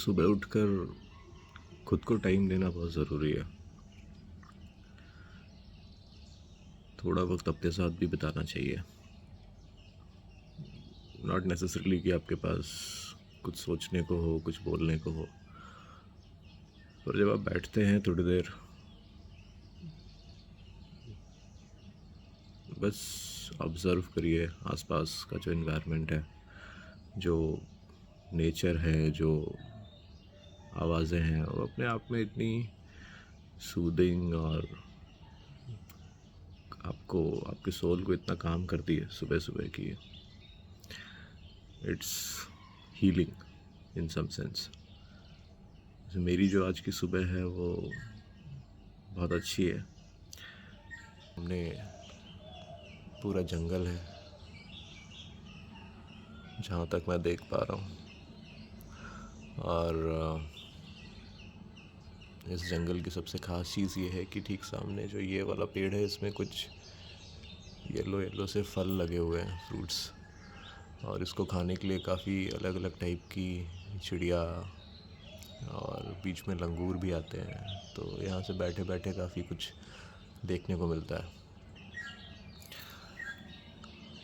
सुबह उठकर खुद को टाइम देना बहुत ज़रूरी है। थोड़ा वक्त अपने साथ भी बिताना चाहिए। नॉट नेसेसरीली कि आपके पास कुछ सोचने को हो, कुछ बोलने को हो, पर जब आप बैठते हैं थोड़ी देर, बस ऑब्ज़र्व करिए आसपास का जो इन्वायरमेंट है, जो नेचर है, जो आवाज़ें हैं, वो अपने आप में इतनी सूदिंग और आपको, आपके सोल को इतना काम करती है सुबह सुबह की। It's healing in some sense. मेरी जो आज की सुबह है वो बहुत अच्छी है। हमने पूरा जंगल है जहाँ तक मैं देख पा रहा हूँ, और इस जंगल की सबसे ख़ास चीज़ ये है कि ठीक सामने जो ये वाला पेड़ है, इसमें कुछ येलो येलो से फल लगे हुए हैं, फ्रूट्स, और इसको खाने के लिए काफ़ी अलग अलग टाइप की चिड़िया और बीच में लंगूर भी आते हैं। तो यहाँ से बैठे बैठे काफ़ी कुछ देखने को मिलता है।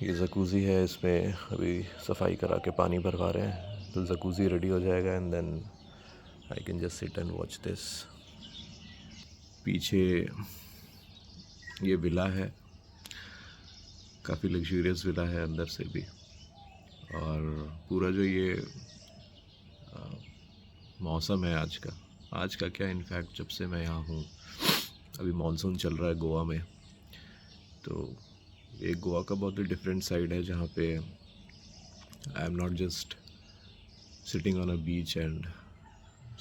ये जकूज़ी है, इसमें अभी सफाई करा के पानी भरवा रहे हैं, तो जकूज़ी रेडी हो जाएगा and then I can just sit and watch this. पीछे ये विला है, काफ़ी लग्जूरियस विला है अंदर से भी, और पूरा जो ये मौसम है आज का क्या, इनफैक्ट जब से मैं यहाँ हूँ, अभी मानसून चल रहा है गोवा में, तो एक गोवा का बहुत ही डिफरेंट साइड है जहाँ पे I am not just sitting on a beach and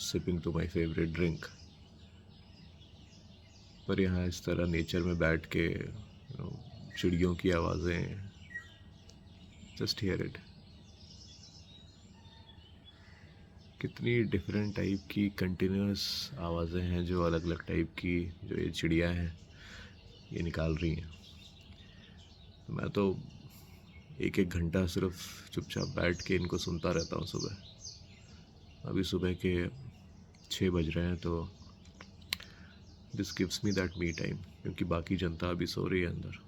sipping to my favourite drink, पर यहाँ इस तरह नेचर में बैठ के चिड़ियों की आवाज़ें, जस्ट हियर इट। कितनी डिफरेंट टाइप की कंटिन्यूस आवाज़ें हैं जो अलग अलग टाइप की, जो ये चिड़िया हैं ये निकाल रही हैं। मैं तो एक एक घंटा सिर्फ चुपचाप बैठ के इनको सुनता रहता हूँ सुबह। अभी सुबह के 6 बज रहे हैं, तो this gives me that me time, क्योंकि बाकी जनता अभी सो रही है अंदर।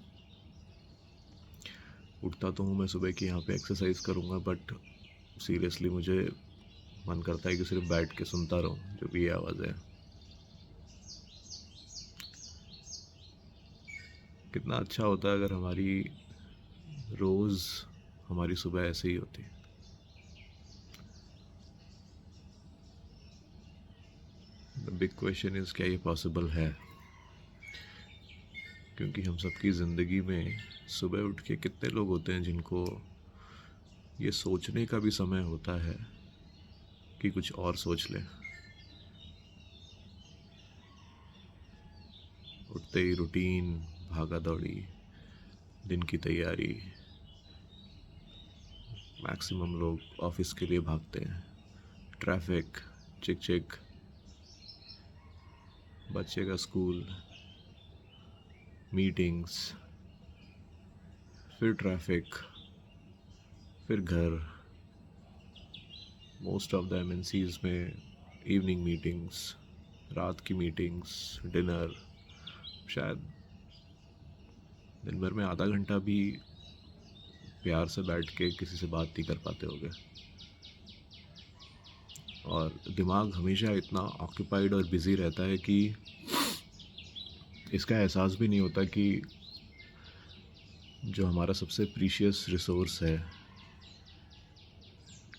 उठता तो हूँ मैं सुबह कि यहाँ पे एक्सरसाइज करूँगा, बट सीरियसली मुझे मन करता है कि सिर्फ बैठ के सुनता रहूँ जो भी ये आवाज़ है। कितना अच्छा होता है अगर रोज़ हमारी सुबह ऐसे ही होती। द बिग क्वेश्चन इज़, क्या ये पॉसिबल है? क्योंकि हम सबकी ज़िंदगी में सुबह उठ के कितने लोग होते हैं जिनको ये सोचने का भी समय होता है कि कुछ और सोच लें। उठते ही रूटीन, भागा दौड़ी, दिन की तैयारी, मैक्सिमम लोग ऑफिस के लिए भागते हैं, ट्रैफिक, चिक चिक, बच्चे का स्कूल, मीटिंग्स, फिर ट्रैफिक, फिर घर, मोस्ट ऑफ द एमएनसीज में इवनिंग मीटिंग्स, रात की मीटिंग्स, डिनर, शायद दिन भर में आधा घंटा भी प्यार से बैठ के किसी से बात नहीं कर पाते होगे, और दिमाग हमेशा इतना ऑक्यूपाइड और बिज़ी रहता है कि इसका एहसास भी नहीं होता कि जो हमारा सबसे प्रीशियस रिसोर्स है,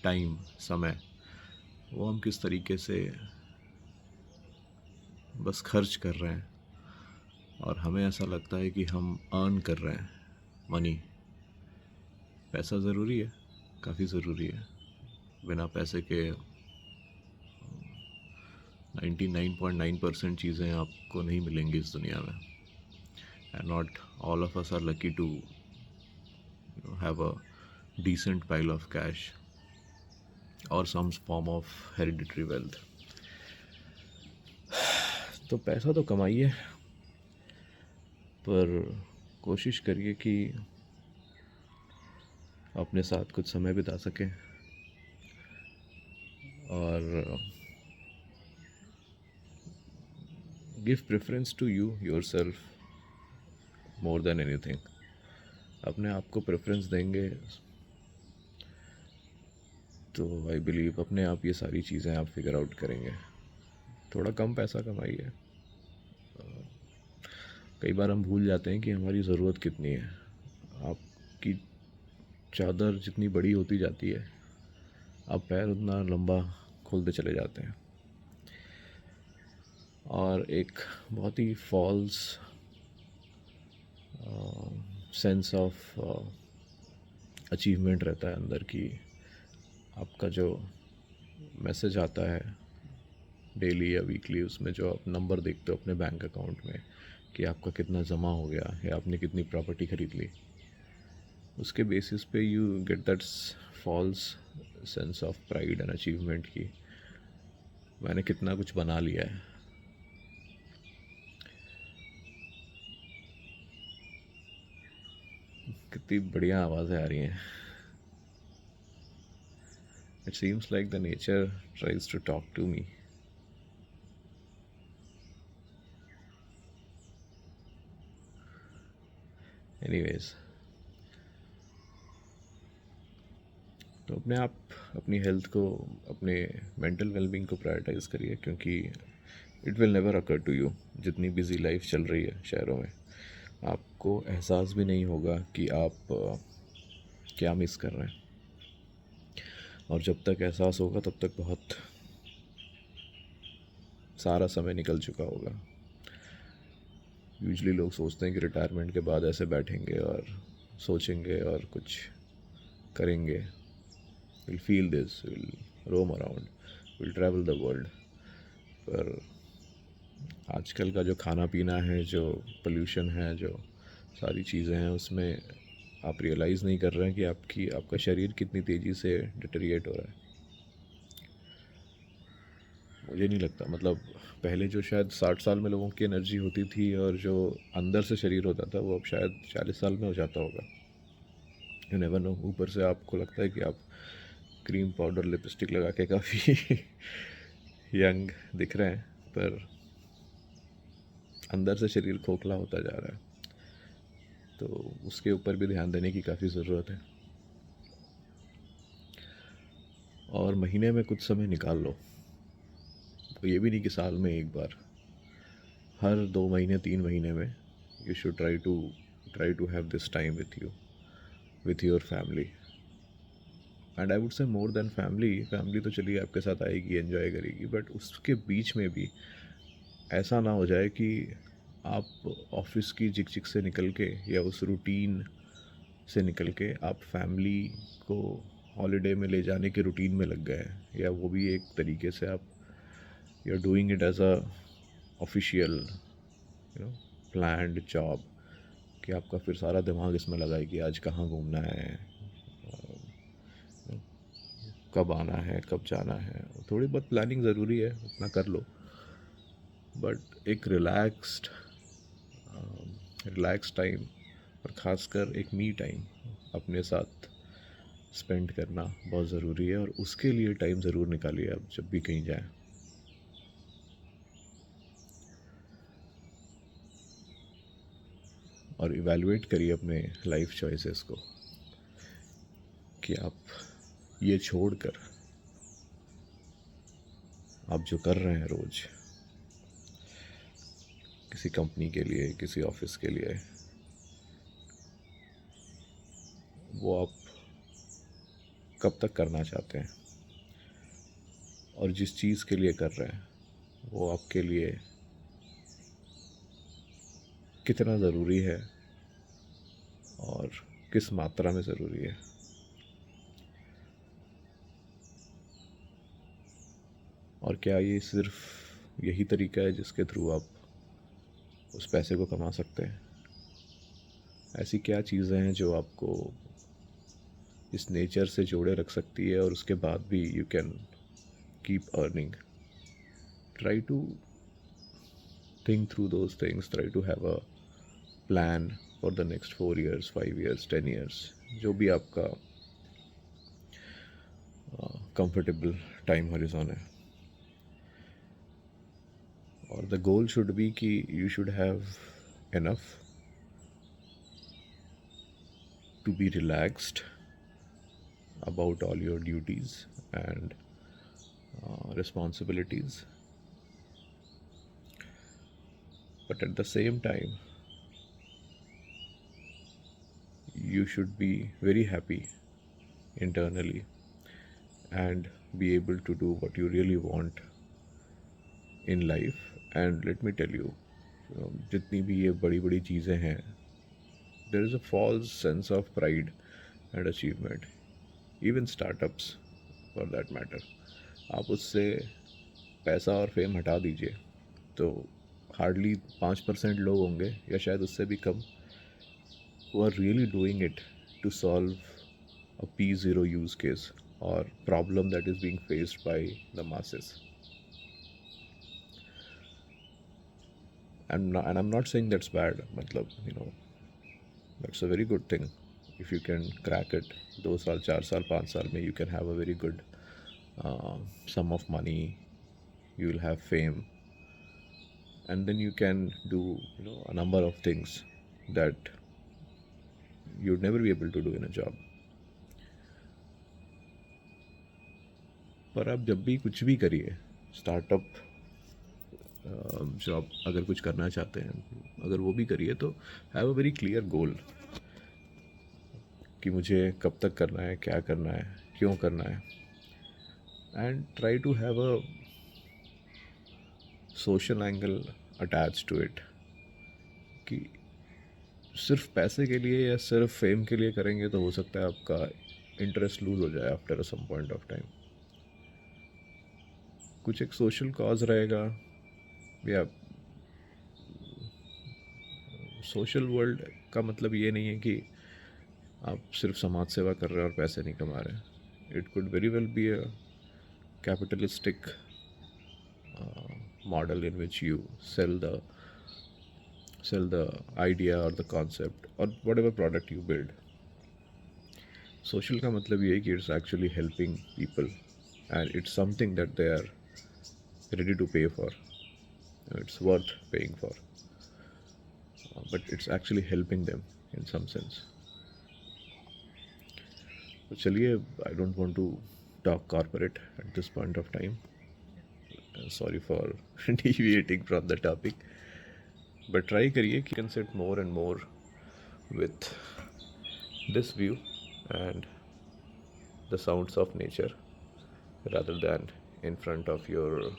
टाइम, समय, वो हम किस तरीके से बस खर्च कर रहे हैं। और हमें ऐसा लगता है कि हम अर्न कर रहे हैं मनी। पैसा ज़रूरी है, काफ़ी ज़रूरी है। बिना पैसे के 99.9% चीज़ें आपको नहीं मिलेंगी इस दुनिया में, and not all of us are lucky to have a decent pile of cash or some form of hereditary wealth। तो पैसा तो कमाइए, पर कोशिश करिए कि अपने साथ कुछ समय बिता सकें, और give preference to you yourself more than anything. अपने आप को प्रेफरेंस देंगे तो आई बिलीव अपने आप ये सारी चीज़ें आप फिगर आउट करेंगे। थोड़ा कम पैसा कमाइए। कई बार हम भूल जाते हैं कि हमारी ज़रूरत कितनी है। आपकी चादर जितनी बड़ी होती जाती है, आप पैर उतना लंबा खोलते चले जाते हैं। और एक बहुत ही फॉल्स सेंस ऑफ अचीवमेंट रहता है अंदर की। आपका जो मैसेज आता है डेली या वीकली, उसमें जो आप नंबर देखते हो अपने बैंक अकाउंट में कि आपका कितना जमा हो गया या आपने कितनी प्रॉपर्टी खरीद ली, उसके बेसिस पे you get that false sense of pride and achievement की मैंने कितना कुछ बना लिया है। कितनी बढ़िया आवाज़ें आ रही हैं। It seems like the nature tries to talk to me. Anyways, तो अपने आप अपनी हेल्थ को, अपने मेंटल वेलबींग को प्रायोरिटाइज़ करिए, क्योंकि it will never occur to you. जितनी बिजी लाइफ चल रही है शहरों में, आपको एहसास भी नहीं होगा कि आप क्या मिस कर रहे हैं। और जब तक एहसास होगा तब तक बहुत सारा समय निकल चुका होगा। यूजुअली लोग सोचते हैं कि रिटायरमेंट के बाद ऐसे बैठेंगे और सोचेंगे और कुछ करेंगे। Will feel this, will roam around, will travel the world. पर आजकल का जो खाना पीना है, जो पोल्यूशन है, जो सारी चीज़ें हैं, उसमें आप रियलाइज़ नहीं कर रहे हैं कि आपका शरीर कितनी तेज़ी से डिटेरिएट हो रहा है। मुझे नहीं लगता, मतलब पहले जो शायद 60 साल में लोगों की एनर्जी होती थी और जो अंदर से शरीर होता था, वो अब शायद 40 साल में हो जाता होगा। You never know. ऊपर से आपको लगता है कि आप क्रीम पाउडर लिपस्टिक लगा के काफ़ी यंग दिख रहे हैं, पर अंदर से शरीर खोखला होता जा रहा है। तो उसके ऊपर भी ध्यान देने की काफ़ी ज़रूरत है। और महीने में कुछ समय निकाल लो। तो ये भी नहीं कि साल में एक बार, हर 2 महीने 3 महीने में you should try to have this time with you, with your family. And I would say more then family तो चलिए आपके साथ आएगी, एंजॉय करेगी, बट उसके बीच में भी ऐसा ना हो जाए कि आप ऑफिस की झिक झिक से निकल के या उस रूटीन से निकल के आप फैमिली को हॉलीडे में ले जाने के रूटीन में लग गए, या वो भी एक तरीके से आप you are doing it as a official planned job, कि आपका फिर सारा दिमाग इसमें लगा है कि आज कहाँ घूमना है, कब आना है, कब जाना है। थोड़ी बहुत प्लानिंग ज़रूरी है, उतना कर लो, बट एक रिलैक्स टाइम, और ख़ासकर एक मी टाइम अपने साथ स्पेंड करना बहुत ज़रूरी है। और उसके लिए टाइम ज़रूर निकालिए आप जब भी कहीं जाएं। और इवैल्यूएट करिए अपने लाइफ चॉइसेस को, कि आप ये छोड़कर आप जो कर रहे हैं रोज़ किसी कंपनी के लिए, किसी ऑफिस के लिए, वो आप कब तक करना चाहते हैं, और जिस चीज़ के लिए कर रहे हैं वो आपके लिए कितना ज़रूरी है और किस मात्रा में ज़रूरी है। और क्या ये सिर्फ यही तरीका है जिसके थ्रू आप उस पैसे को कमा सकते हैं? ऐसी क्या चीज़ें हैं जो आपको इस नेचर से जोड़े रख सकती है और उसके बाद भी you can keep earning? Try to think through those things, try to have a plan for the next 4 years, 5 years, 10 years, जो भी आपका कंफर्टेबल टाइम हॉरिजॉन है, और द गोल शुड बी कि you should have enough to be relaxed about all your duties and responsibilities, but at the same time you should be very happy internally and be able to do what you really want in life. And let me tell you, जितनी भी ये बड़ी बड़ी चीज़ें हैं, there is a false sense of pride and achievement, even startups for that matter. आप उससे पैसा और फेम हटा दीजिए तो हार्डली 5% लोग होंगे, या शायद उससे भी कम, who are really doing it to solve a P0 use case or problem that is being faced by the masses. And I'm not saying that's bad. मतलब, that's a very good thing. If you can crack it, 2 साल 4 साल 5 साल में, you can have a very good sum of money. You will have fame, and then you can do a number of things that you'd never be able to do in a job. पर आप जब भी कुछ भी करिए, startup, job, अगर कुछ करना चाहते हैं, अगर वो भी करिए, तो have a very clear goal कि मुझे कब तक करना है, क्या करना है, क्यों करना है, and try to have a social angle attach to it, कि सिर्फ पैसे के लिए या सिर्फ फेम के लिए करेंगे तो हो सकता है आपका इंटरेस्ट लूज हो जाए after a some point of time. कुछ एक सोशल कॉज रहेगा, या सोशल वर्ल्ड का मतलब ये नहीं है कि आप सिर्फ समाज सेवा कर रहे हैं और पैसे नहीं कमा रहे हैं. It could very well be a capitalistic model in which you sell the idea or the concept or whatever product you build. Social का मतलब ये है कि it's actually helping people and it's something that they are ready to pay for. It's worth paying for, but it's actually helping them in some sense. तो चलिए, I don't want to talk corporate at this point of time. Sorry for deviating from the topic, but try करिए कि you can sit more and more with this view and the sounds of nature rather than in front of your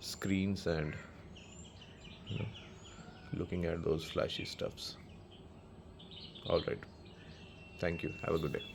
screens and looking at those flashy stuffs. All right, thank you, have a good day.